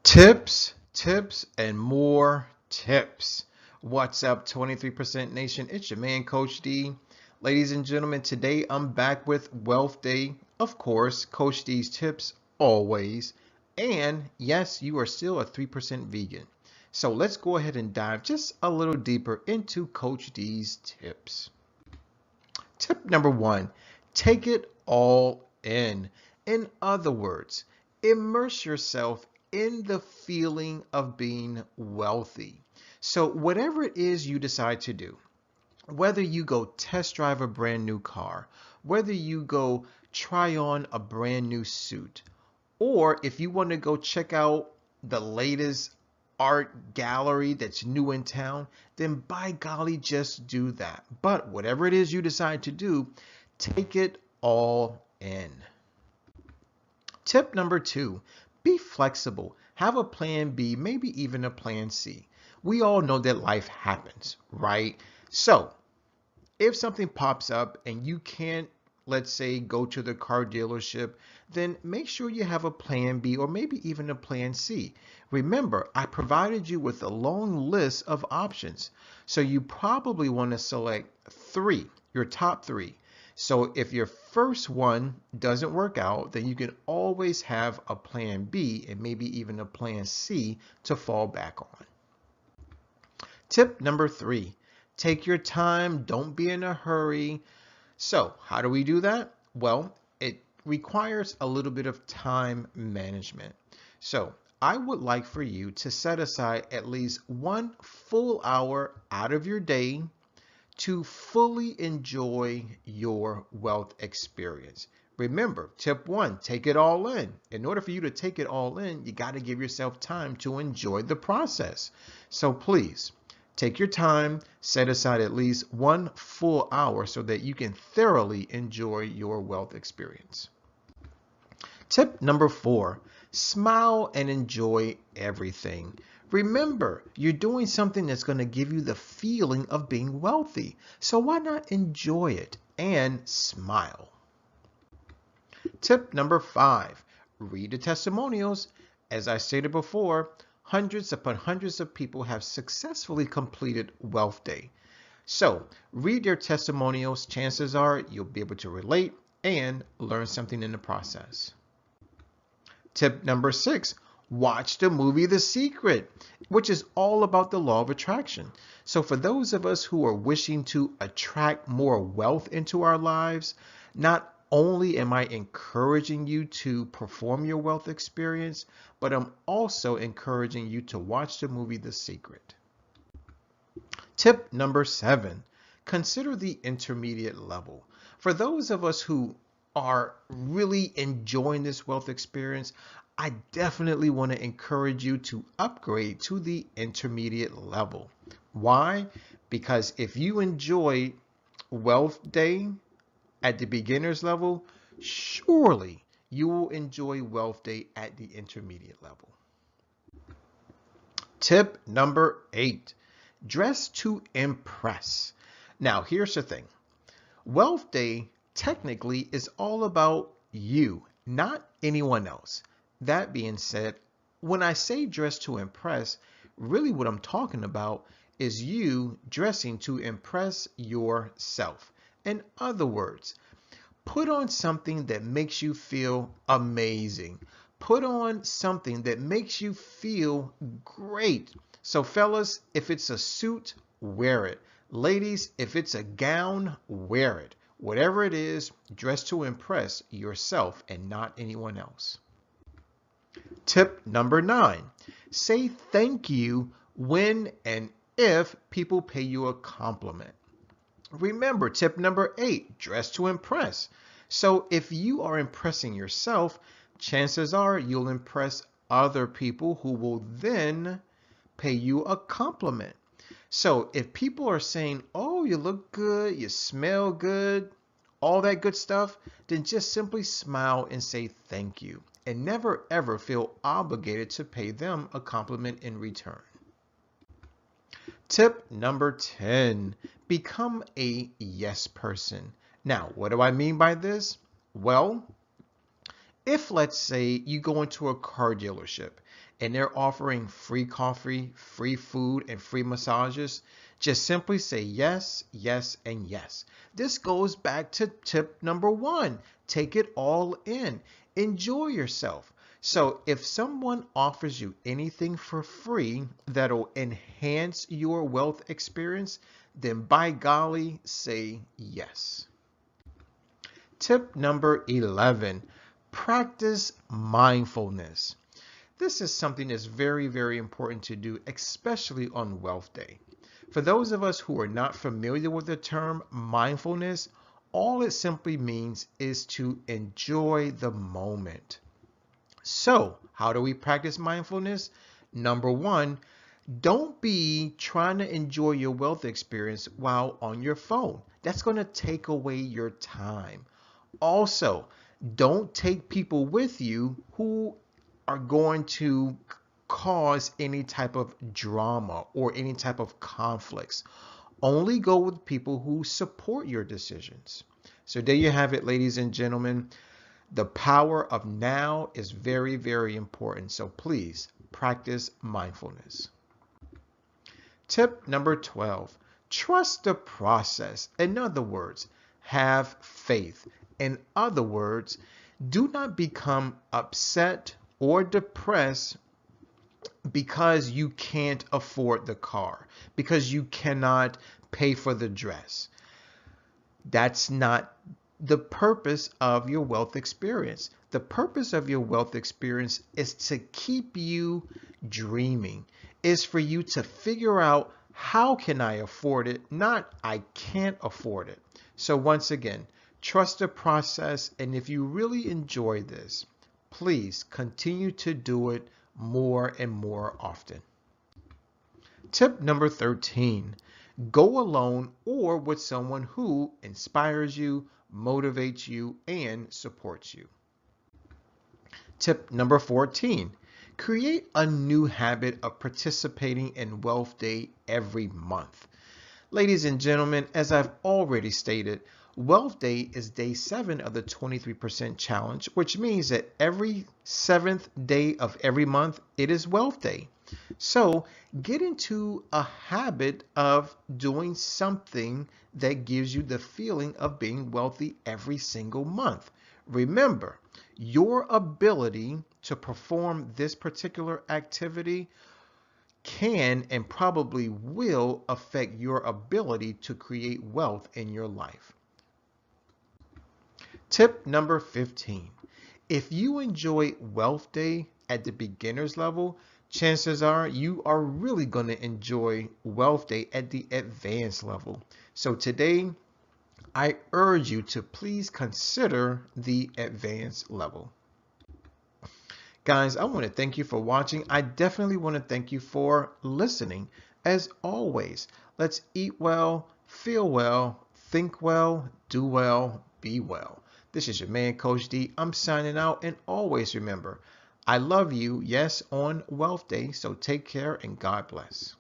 Tips, and more tips. What's up, 23% Nation? It's your man, Coach D. Ladies and gentlemen, today I'm back with Wealth Day. Of course, Coach D's tips always. And yes, you are still a 3% vegan. So let's go ahead and dive just a little deeper into Coach D's tips. Tip number one, take it all in. In other words, immerse yourself in the feeling of being wealthy. So whatever it is you decide to do, whether you go test drive a brand new car, whether you go try on a brand new suit, or if you want to go check out the latest art gallery that's new in town, then by golly, just do that. But whatever it is you decide to do, take it all in. Tip number two, be flexible. Have a plan B, maybe even a plan C. We all know that life happens, right? So if something pops up and you can't, let's say, go to the car dealership, then make sure you have a plan B or maybe even a plan C. Remember, I provided you with a long list of options. So you probably want to select three, your top three. So if your first one doesn't work out, then you can always have a plan B and maybe even a plan C to fall back on. Tip number three, take your time, don't be in a hurry. So how do we do that? Well, it requires a little bit of time management. So I would like for you to set aside at least 1 full hour out of your day to fully enjoy your wealth experience. Remember, tip one, take it all in. In order for you to take it all in, you got to give yourself time to enjoy the process. So please, take your time, set aside at least 1 full hour so that you can thoroughly enjoy your wealth experience. Tip number four, smile and enjoy everything. Remember, you're doing something that's going to give you the feeling of being wealthy. So why not enjoy it and smile? Tip number five, read the testimonials. As I stated before, hundreds upon hundreds of people have successfully completed Wealth Day. So read their testimonials. Chances are you'll be able to relate and learn something in the process. Tip number six, watch the movie The Secret, which is all about the law of attraction. So for those of us who are wishing to attract more wealth into our lives, not only am I encouraging you to perform your wealth experience, but I'm also encouraging you to watch the movie The Secret. Tip number seven, consider the intermediate level. For those of us who are really enjoying this wealth experience, I definitely want to encourage you to upgrade to the intermediate level. Why? Because if you enjoy Wealth Day at the beginner's level, surely you will enjoy Wealth Day at the intermediate level. Tip number eight, dress to impress. Now, here's the thing. Wealth Day technically is all about you, not anyone else. That being said, when I say dress to impress, really what I'm talking about is you dressing to impress yourself. In other words, put on something that makes you feel amazing. Put on something that makes you feel great. So fellas, if it's a suit, wear it. Ladies, if it's a gown, wear it. Whatever it is, dress to impress yourself and not anyone else. Tip number nine, say thank you when and if people pay you a compliment. Remember, tip number eight, dress to impress. So if you are impressing yourself, chances are you'll impress other people who will then pay you a compliment. So if people are saying, oh, you look good, you smell good, all that good stuff, then just simply smile and say thank you and never ever feel obligated to pay them a compliment in return. Tip number 10, become a yes person. Now, what do I mean by this? Well, if let's say you go into a car dealership and they're offering free coffee, free food, and free massages, just simply say yes, yes, and yes. This goes back to tip number 1. Take it all in. Enjoy yourself. So if someone offers you anything for free that'll enhance your wealth experience, then by golly, say yes. Tip number 11, practice mindfulness. This is something that's very, very important to do, especially on Wealth Day. For those of us who are not familiar with the term mindfulness, all it simply means is to enjoy the moment. So, how do we practice mindfulness? Number 1, don't be trying to enjoy your wealth experience while on your phone. That's going to take away your time. Also, don't take people with you who are going to cause any type of drama or any type of conflicts. Only go with people who support your decisions. So there you have it, ladies and gentlemen. The power of now is very, very important. So please practice mindfulness. Tip number 12, trust the process. In other words, have faith. In other words, do not become upset or depressed because you can't afford the car, because you cannot pay for the dress. That's not the purpose of your wealth experience. The purpose of your wealth experience is to keep you dreaming, is for you to figure out how can I afford it, not I can't afford it. So once again, trust the process, and if you really enjoy this, please continue to do it more and more often. Tip number 13, go alone or with someone who inspires you, motivates you, and supports you. Tip number 14, create a new habit of participating in Wealth Day every month. Ladies and gentlemen, as I've already stated, Wealth Day is day 7 of the 23% challenge, which means that every 7th day of every month, it is Wealth Day. So get into a habit of doing something that gives you the feeling of being wealthy every single month. Remember, your ability to perform this particular activity can and probably will affect your ability to create wealth in your life. Tip number 15. If you enjoy Wealth Day at the beginner's level, chances are you are really going to enjoy Wealth Day at the advanced level. So today, I urge you to please consider the advanced level. Guys, I want to thank you for watching. I definitely want to thank you for listening. As always, let's eat well, feel well, think well, do well, be well. This is your man, Coach D. I'm signing out, and always remember, I love you, yes, on Wealth Day, so take care and God bless.